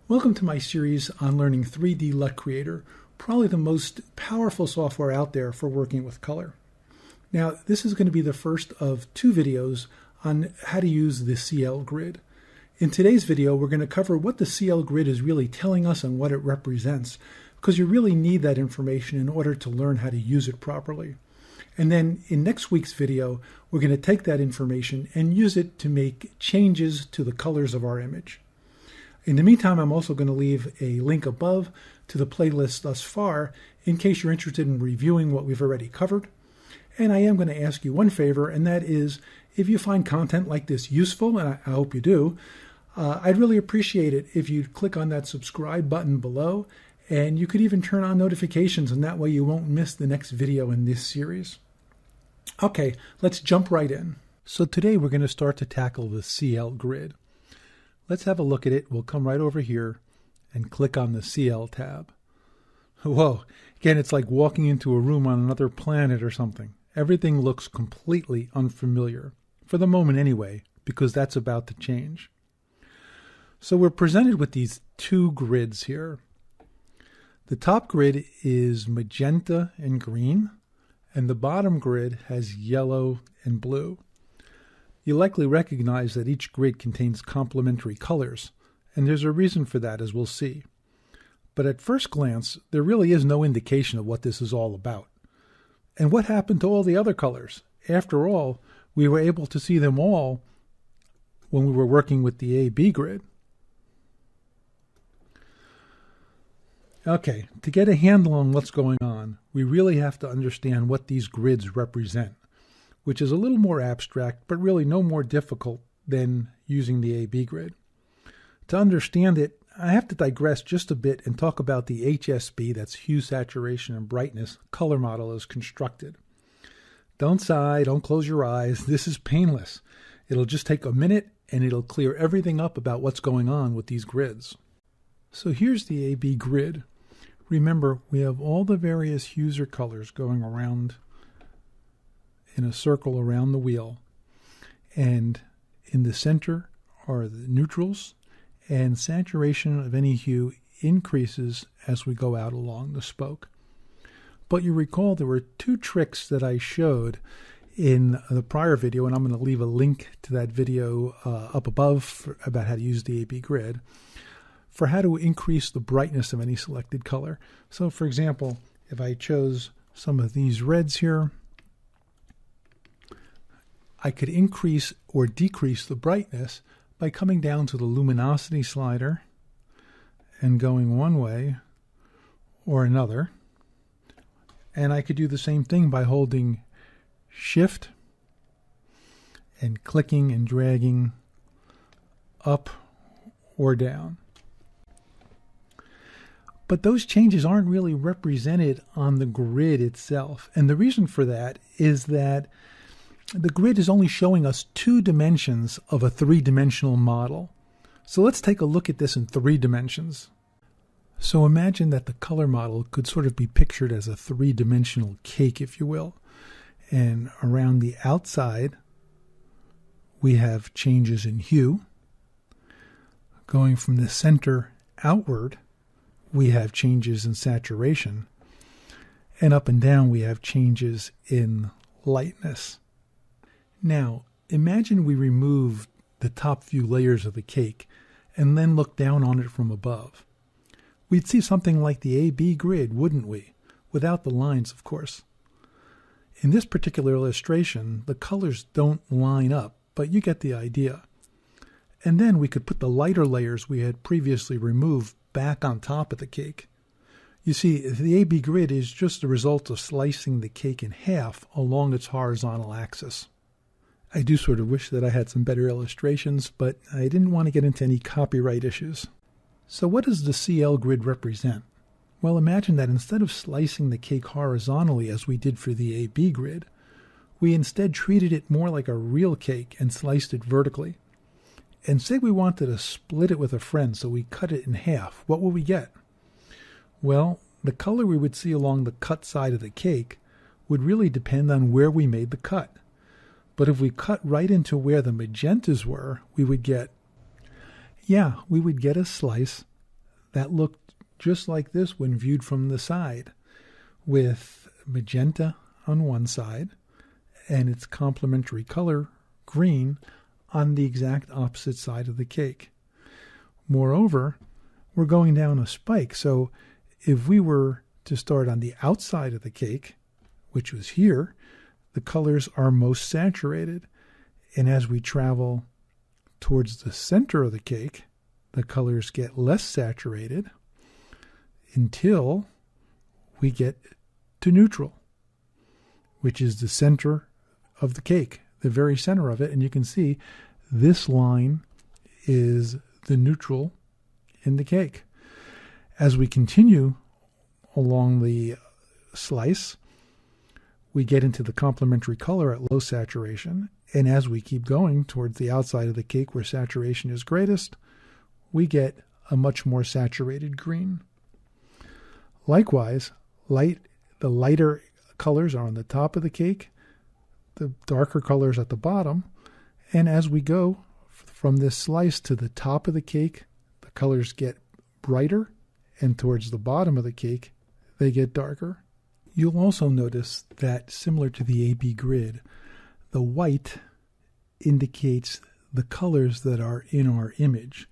Welcome to my series on learning 3D LUT Creator, probably the most powerful software out there for working with color. Now, this is going to be the first of two videos on how to use the CL grid. In today's video, we're going to cover what the CL grid is really telling us and what it represents, because you really need that information in order to learn how to use it properly. And then in next week's video, we're going to take that information and use it to make changes to the colors of our image. In the meantime, I'm also going to leave a link above to the playlist thus far in case you're interested in reviewing what we've already covered. And I am going to ask you one favor, and that is if you find content like this useful, and I hope you do, I'd really appreciate it if you'd click on that subscribe button below, and you could even turn on notifications, and that way you won't miss the next video in this series. Okay, let's jump right in. So today we're going to start to tackle the CL grid. Let's have a look at it. We'll come right over here and click on the CL tab. Whoa, again, it's like walking into a room on another planet or something. Everything looks completely unfamiliar, for the moment anyway, because that's about to change. So we're presented with these two grids here. The top grid is magenta and green, and the bottom grid has yellow and blue. You likely recognize that each grid contains complementary colors, and there's a reason for that, as we'll see. But at first glance, there really is no indication of what this is all about. And what happened to all the other colors? After all, we were able to see them all when we were working with the AB grid. Okay, to get a handle on what's going on, we really have to understand what these grids represent, which is a little more abstract, but really no more difficult than using the AB grid. To understand it, I have to digress just a bit and talk about the HSB, that's hue, saturation, and brightness, color model as constructed. Don't sigh, don't close your eyes, this is painless. It'll just take a minute and it'll clear everything up about what's going on with these grids. So here's the AB grid. Remember, we have all the various hues or colors going around in a circle around the wheel, and in the center are the neutrals, and saturation of any hue increases as we go out along the spoke. But you recall there were two tricks that I showed in the prior video, and I'm going to leave a link to that video up above about how to use the AB grid, for how to increase the brightness of any selected color. So for example, if I chose some of these reds here, I could increase or decrease the brightness by coming down to the luminosity slider and going one way or another. And I could do the same thing by holding Shift and clicking and dragging up or down. But those changes aren't really represented on the grid itself. And the reason for that is that the grid is only showing us 2 dimensions of a 3-dimensional model. So let's take a look at this in 3 dimensions. So imagine that the color model could sort of be pictured as a 3-dimensional cake, if you will. And around the outside, we have changes in hue. Going from the center outward, we have changes in saturation. And up and down, we have changes in lightness. Now, imagine we remove the top few layers of the cake and then look down on it from above. We'd see something like the AB grid, wouldn't we? Without the lines, of course. In this particular illustration, the colors don't line up, but you get the idea. And then we could put the lighter layers we had previously removed back on top of the cake. You see, the AB grid is just the result of slicing the cake in half along its horizontal axis. I do sort of wish that I had some better illustrations, but I didn't want to get into any copyright issues. So what does the CL grid represent? Well, imagine that instead of slicing the cake horizontally as we did for the AB grid, we instead treated it more like a real cake and sliced it vertically. And say we wanted to split it with a friend, so we cut it in half. What would we get? Well, the color we would see along the cut side of the cake would really depend on where we made the cut. But if we cut right into where the magentas were, we would get a slice that looked just like this when viewed from the side, with magenta on one side and its complementary color, green, on the exact opposite side of the cake. Moreover, we're going down a spike, so if we were to start on the outside of the cake, which was here, the colors are most saturated, and as we travel towards the center of the cake, the colors get less saturated until we get to neutral, which is the center of the cake, the very center of it. And you can see this line is the neutral in the cake. As we continue along the slice, we get into the complementary color at low saturation. And as we keep going towards the outside of the cake where saturation is greatest, we get a much more saturated green. Likewise, the lighter colors are on the top of the cake, the darker colors at the bottom, and as we go from this slice to the top of the cake, the colors get brighter, and towards the bottom of the cake, they get darker. You'll also notice that, similar to the AB grid, the white indicates the colors that are in our image,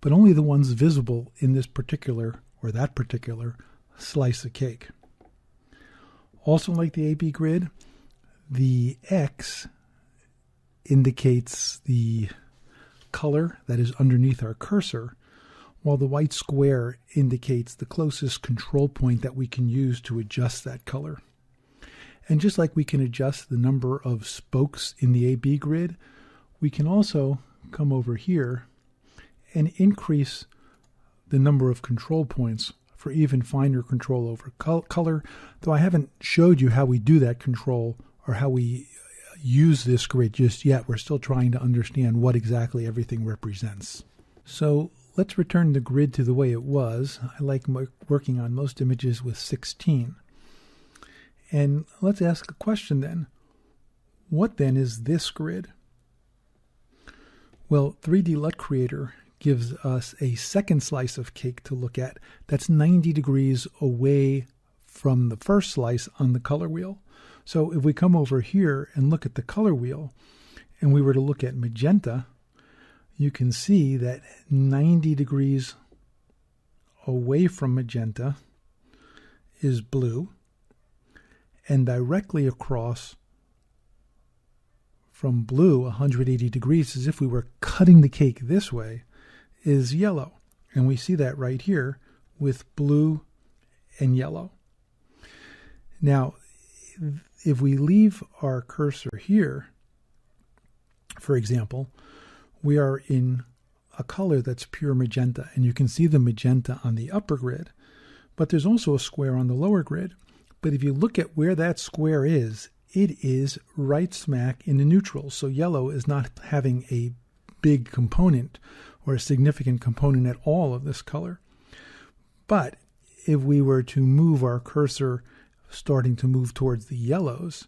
but only the ones visible in this particular or that particular slice of cake. Also, like the AB grid, the X indicates the color that is underneath our cursor, while the white square indicates the closest control point that we can use to adjust that color. And just like we can adjust the number of spokes in the AB grid, we can also come over here and increase the number of control points for even finer control over color, though I haven't showed you how we do that control or how we use this grid just yet. We're still trying to understand what exactly everything represents. So let's return the grid to the way it was. I like working on most images with 16. And let's ask a question then. What then is this grid? Well, 3D LUT Creator gives us a second slice of cake to look at that's 90 degrees away from the first slice on the color wheel. So if we come over here and look at the color wheel, and we were to look at magenta, you can see that 90 degrees away from magenta is blue, and directly across from blue 180 degrees, as if we were cutting the cake this way, is yellow. And we see that right here with blue and yellow. Now, if we leave our cursor here, for example, we are in a color that's pure magenta, and you can see the magenta on the upper grid, but there's also a square on the lower grid. But if you look at where that square is, it is right smack in the neutral. So yellow is not having a big component or a significant component at all of this color. But if we were to move our cursor starting to move towards the yellows,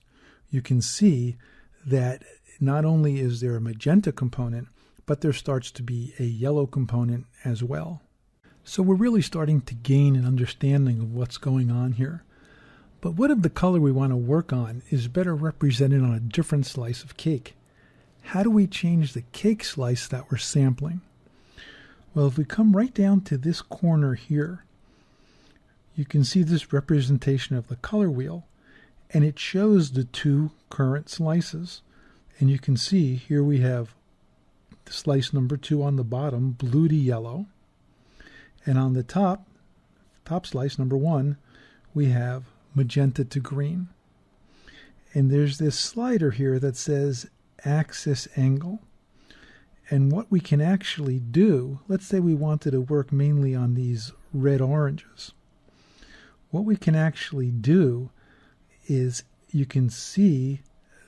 you can see that not only is there a magenta component, but there starts to be a yellow component as well. So we're really starting to gain an understanding of what's going on here. But what if the color we want to work on is better represented on a different slice of cake? How do we change the cake slice that we're sampling? Well, if we come right down to this corner here, you can see this representation of the color wheel, and it shows the two current slices. And you can see here we have slice number 2 on the bottom, blue to yellow, and on the top slice number 1, we have magenta to green. And there's this slider here that says axis angle. And what we can actually do, let's say we wanted to work mainly on these red oranges. What we can actually do is you can see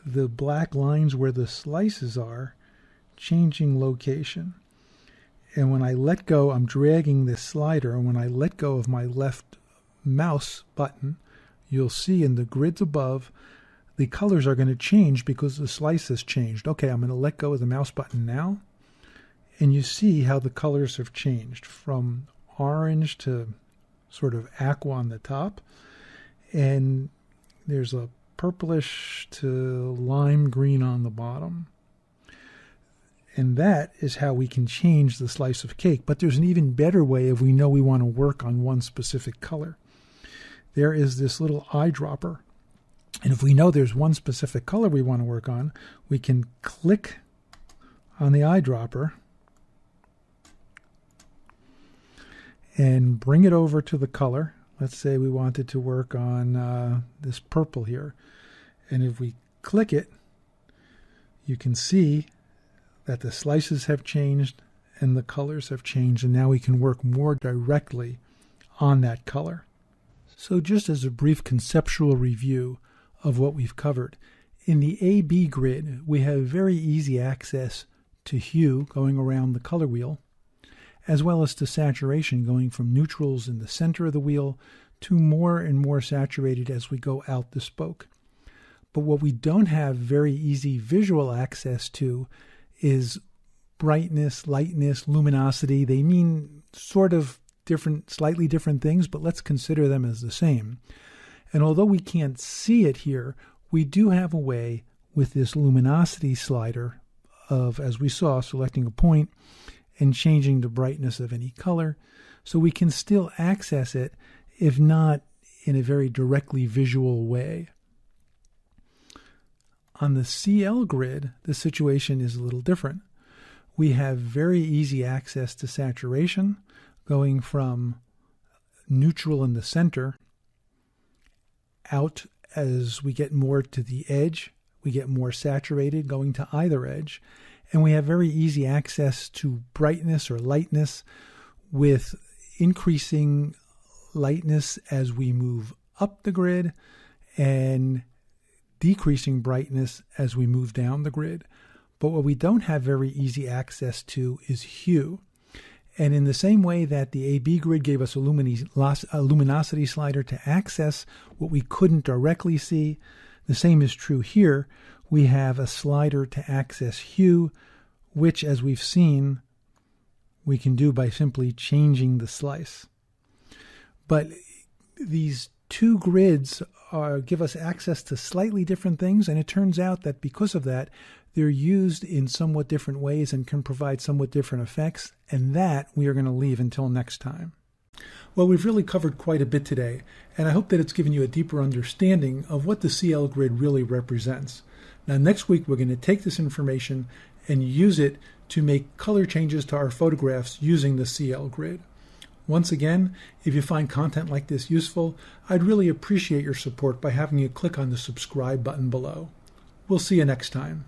the black lines where the slices are changing location. And when I let go, I'm dragging this slider, and when I let go of my left mouse button, you'll see in the grids above, the colors are going to change because the slice has changed. Okay, I'm going to let go of the mouse button now, and you see how the colors have changed from orange to sort of aqua on the top, and there's a purplish to lime green on the bottom. And that is how we can change the slice of cake. But there's an even better way if we know we want to work on one specific color. There is this little eyedropper. And if we know there's one specific color we want to work on, we can click on the eyedropper and bring it over to the color. Let's say we wanted to work on this purple here. And if we click it, you can see that the slices have changed and the colors have changed, and now we can work more directly on that color. So just as a brief conceptual review of what we've covered, in the AB grid we have very easy access to hue going around the color wheel, as well as to saturation going from neutrals in the center of the wheel to more and more saturated as we go out the spoke. But what we don't have very easy visual access to is brightness, lightness, luminosity. They mean sort of different, slightly different things, but let's consider them as the same. And although we can't see it here, we do have a way with this luminosity slider of, as we saw, selecting a point and changing the brightness of any color. So we can still access it, if not in a very directly visual way. On the CL grid, the situation is a little different. We have very easy access to saturation, going from neutral in the center out as we get more to the edge. We get more saturated going to either edge. And we have very easy access to brightness or lightness, with increasing lightness as we move up the grid and decreasing brightness as we move down the grid. But what we don't have very easy access to is hue. And in the same way that the AB grid gave us a luminosity slider to access what we couldn't directly see, the same is true here. We have a slider to access hue, which, as we've seen, we can do by simply changing the slice. But these two grids give us access to slightly different things, and it turns out that because of that, they're used in somewhat different ways and can provide somewhat different effects, and that we are going to leave until next time. Well, we've really covered quite a bit today, and I hope that it's given you a deeper understanding of what the CL grid really represents. Now, next week, we're going to take this information and use it to make color changes to our photographs using the CL grid. Once again, if you find content like this useful, I'd really appreciate your support by having you click on the subscribe button below. We'll see you next time.